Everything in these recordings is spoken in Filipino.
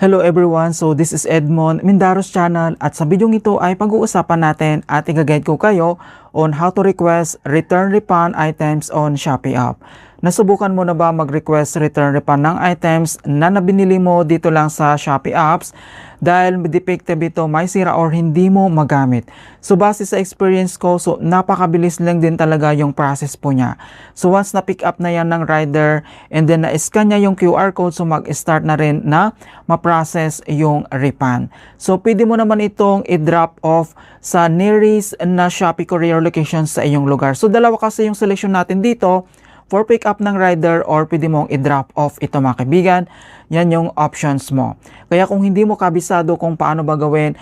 Hello everyone, so this is Edmond Mindaros channel at sa video ito ay pag-uusapan natin at i-guide ko kayo on how to request return refund items on Shopee app. Nasubukan mo na ba mag-request return refund ng items na nabinili mo dito lang sa Shopee apps dahil defective ito, may sira or hindi mo magamit? So base sa experience ko, so napakabilis lang din talaga yung process po niya. So once na pick up na yan ng rider and then na-scan niya yung QR code, so mag-start na rin na ma-process yung refund. So pwede mo naman itong i-drop off sa nearest na Shopee courier location sa iyong lugar. So dalawa kasi yung selection natin dito, for pick up ng rider or pwede mong i-drop off ito mga kaibigan. Yan yung options mo. Kaya kung hindi mo kabisado kung paano ba gawin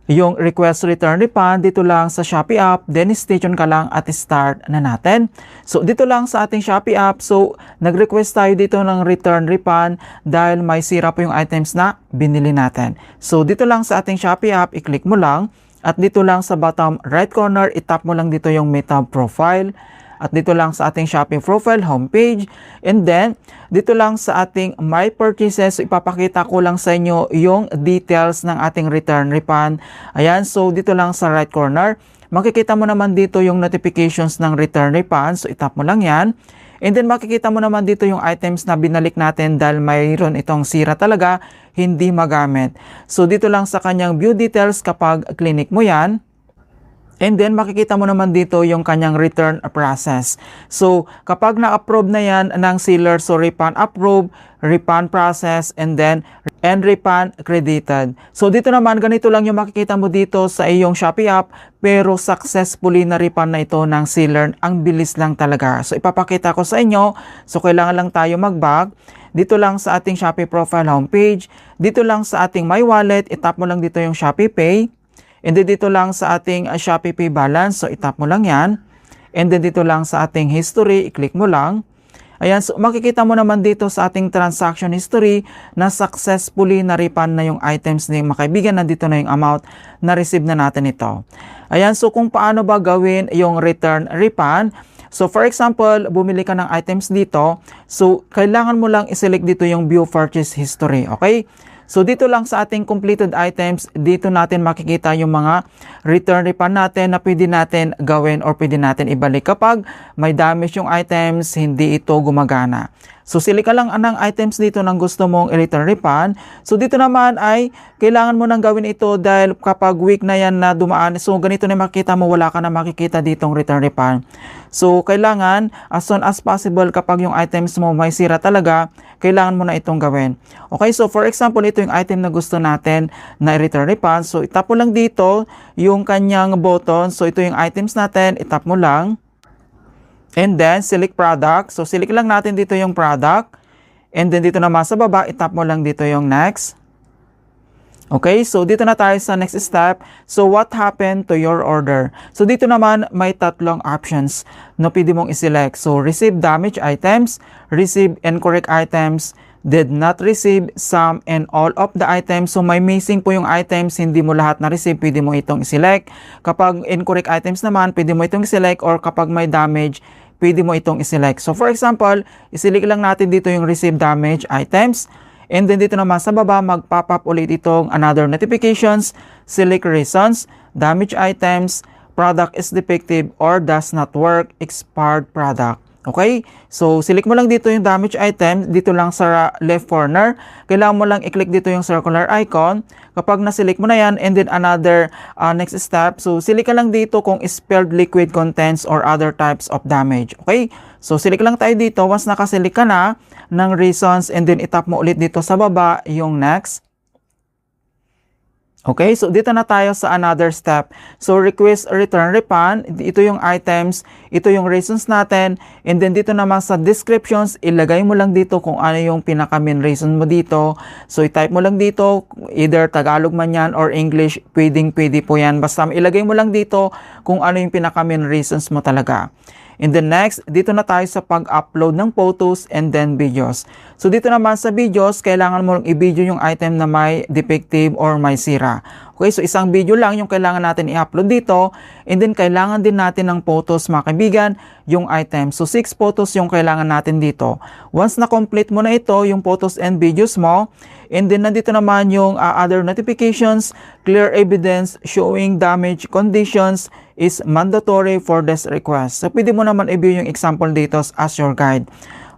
yung request return refund dito lang sa Shopee app, then stay tuned ka lang at start na natin. So dito lang sa ating Shopee app, so nag-request tayo dito ng return refund dahil may sira po yung items na binili natin. So dito lang sa ating Shopee app, i-click mo lang at dito lang sa bottom right corner, i-tap mo lang dito yung Meta Profile. At dito lang sa ating Shopee profile homepage, and then dito lang sa ating My Purchases, so ipapakita ko lang sa inyo yung details ng ating return refund. Ayan, so dito lang sa right corner, makikita mo naman dito yung notifications ng return refund, so itap mo lang yan. And then makikita mo naman dito yung items na binalik natin dahil mayroon itong sira talaga, hindi magamit. So dito lang sa kanyang view details kapag clinic mo yan. And then makikita mo naman dito yung kanyang return process. So kapag na-approve na yan ng seller, so refund approved, refund process, and then refund credited. So dito naman ganito lang yung makikita mo dito sa iyong Shopee app, pero successfully na refund na ito ng seller. Ang bilis lang talaga. So ipapakita ko sa inyo. So kailangan lang tayo mag-back. Dito lang sa ating Shopee profile homepage. Dito lang sa ating My Wallet, itap mo lang dito yung Shopee Pay. And then dito lang sa ating Shopee Pay balance, so itap mo lang yan. And then dito lang sa ating history, i-click mo lang. Ayan, so makikita mo naman dito sa ating transaction history na successfully na-refund na yung items ni makaibigan. Nandito na yung amount na receive na natin ito. Ayan, so kung paano ba gawin yung return refund. So for example, bumili ka ng items dito. So kailangan mo lang i-select dito yung view purchase history, okay? So dito lang sa ating completed items, dito natin makikita yung mga return refund natin na pwede natin gawin or pwede natin ibalik kapag may damage yung items, hindi ito gumagana. So select ka lang ng items dito ng gusto mong i-return refund. So dito naman ay kailangan mo nang gawin ito dahil kapag week na yan na dumaan, so ganito na makikita mo, wala ka na makikita ditong return refund. So kailangan as soon as possible kapag yung items mo may sira talaga, kailangan mo na itong gawin. Okay, so for example, ito yung item na gusto natin na i-return refund. So itap mo lang dito yung kanyang button. So ito yung items natin, itap mo lang. And then, select product. So, select lang natin dito yung product. And then, dito naman sa baba, itap mo lang dito yung next. Okay, so dito na tayo sa next step. So, what happened to your order? So, dito naman, may tatlong options na pwede mong iselect. So, receive damaged items, receive incorrect items, did not receive some and all of the items. So may missing po yung items, hindi mo lahat na receive, pwede mo itong i-select. Kapag incorrect items naman, pwede mo itong i-select, or kapag may damage, pwede mo itong i-select. So for example, i-select lang natin dito yung receive damage items. And then dito naman sa baba, mag-pop up ulit itong another notifications, select reasons, damage items, product is defective or does not work, expired product. Okay? So, select mo lang dito yung damage item, dito lang sa left corner. Kailangan mo lang i-click dito yung circular icon. Kapag na-select mo na yan, and then another next step. So, select ka lang dito kung spilled liquid contents or other types of damage. Okay? So, select lang tayo dito. Once nakaselect ka na ng reasons, and then itap mo ulit dito sa baba yung next. Okay, so dito na tayo sa another step. So request return refund, ito yung items, ito yung reasons natin, and then dito naman sa descriptions, ilagay mo lang dito kung ano yung pinaka main reason mo dito. So i-type mo lang dito, either Tagalog man yan or English, pwede po yan. Basta ilagay mo lang dito kung ano yung pinaka main reasons mo talaga. And then next, dito na tayo sa pag-upload ng photos and then videos. So dito naman sa videos, kailangan mo i-video yung item na may defective or may sira. Okay, so isang video lang yung kailangan natin i-upload dito, and then kailangan din natin ng photos mga kaibigan, yung items. So 6 photos yung kailangan natin dito. Once na complete mo na ito, yung photos and videos mo, and then nandito naman yung other notifications, clear evidence showing damage conditions is mandatory for this request. So pwede mo naman i-view yung example dito as your guide.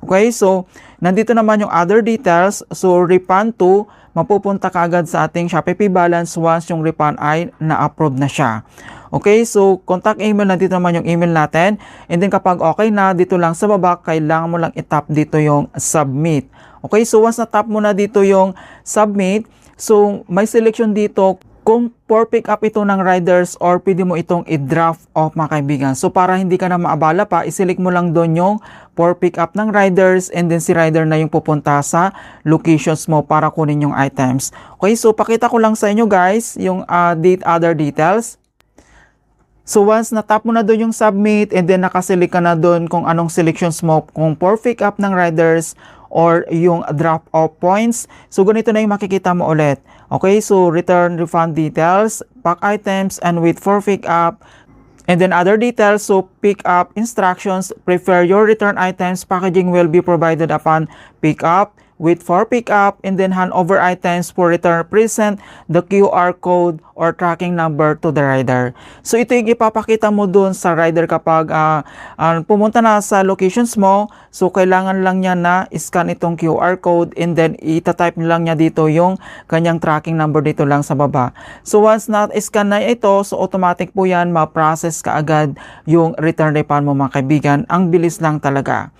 Okay, so nandito naman yung other details. So refund to, mapupunta ka agad sa ating Shopee Pay balance once yung refund ay na-approve na siya. Okay, so contact email, nandito naman yung email natin. And then kapag okay na, dito lang sa baba, kailangan mo lang i-tap dito yung submit. Okay, so once na-tap mo na dito yung submit, so may selection dito kung for pick up ito ng riders or pwede mo itong i-draft off mga kaibigan. So para hindi ka na maabala pa, i-select mo lang doon yung for pick up ng riders, and then si rider na yung pupunta sa locations mo para kunin yung items. Okay, so pakita ko lang sa inyo guys yung other details. So once na-tap mo na doon yung submit, and then nakaselect ka na doon kung anong selections mo, kung for pick up ng riders or yung drop off points. So ganito na yung makikita mo ulit. Okay, so return refund details, pack items, and wait for pick up. And then other details, so pick up instructions, prepare your return items, packaging will be provided upon pick up, wait for pick up, and then hand over items for return, present the QR code or tracking number to the rider. So ito yung ipapakita mo dun sa rider kapag pumunta na sa locations mo. So kailangan lang niya na scan itong QR code, and then itatype lang niya dito yung kanyang tracking number dito lang sa baba. So once na scan na ito, so automatic po yan, ma-process ka agad yung return refund mo mga kaibigan. Ang bilis lang talaga.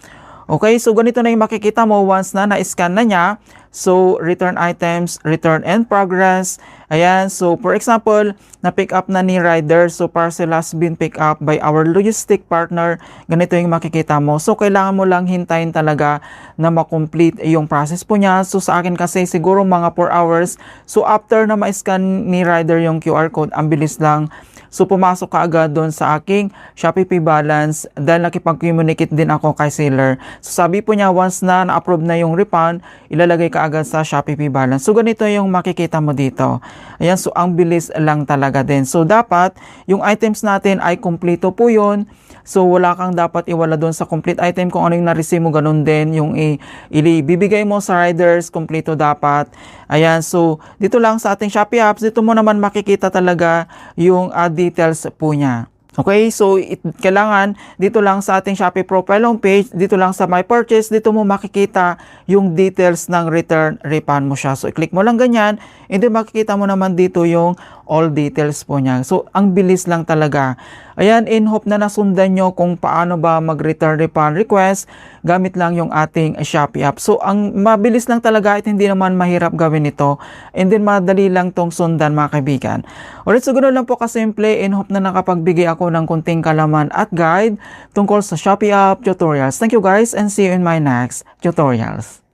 Okay, so ganito na yung makikita mo once na na-scan na niya. So, return items, return and progress. Ayan, so for example, na-pick up na ni rider. So, parcel has been picked up by our logistic partner. Ganito yung makikita mo. So, kailangan mo lang hintayin talaga na ma-complete yung process po niya. So, sa akin kasi siguro mga 4 hours. So, after na ma-scan ni rider yung QR code, ang bilis lang. So, pumasok ka agad doon sa aking Shopee Pay balance dahil nakipag-communicate din ako kay seller. So, sabi po niya, once na na-approve na yung refund, ilalagay ka agad sa Shopee Pay balance. So, ganito yung makikita mo dito. Ayan, so ang bilis lang talaga din. So, dapat yung items natin ay kumpleto po yun. So, wala kang dapat iwala doon sa complete item. Kung ano yung na-receive mo, ganun din. Yung ibibigay mo sa riders, kumpleto dapat. Ayan, so dito lang sa ating Shopee apps, dito mo naman makikita talaga yung details po niya. Okay, so kailangan dito lang sa ating Shopee profile homepage, dito lang sa My Purchase, dito mo makikita yung details ng return refund mo siya. So, i-click mo lang ganyan, and then makikita mo naman dito yung all details po niya. So, ang bilis lang talaga. Ayan, in hope na nasundan nyo kung paano ba mag-return refund request gamit lang yung ating Shopee app. So, ang mabilis lang talaga at hindi naman mahirap gawin ito. And then, madali lang tong sundan mga kaibigan. Alright, so ganoon lang po kasimple. In hope na nakapagbigay ako ng kunting kalaman at guide tungkol sa Shopee app tutorials. Thank you guys, and see you in my next tutorials.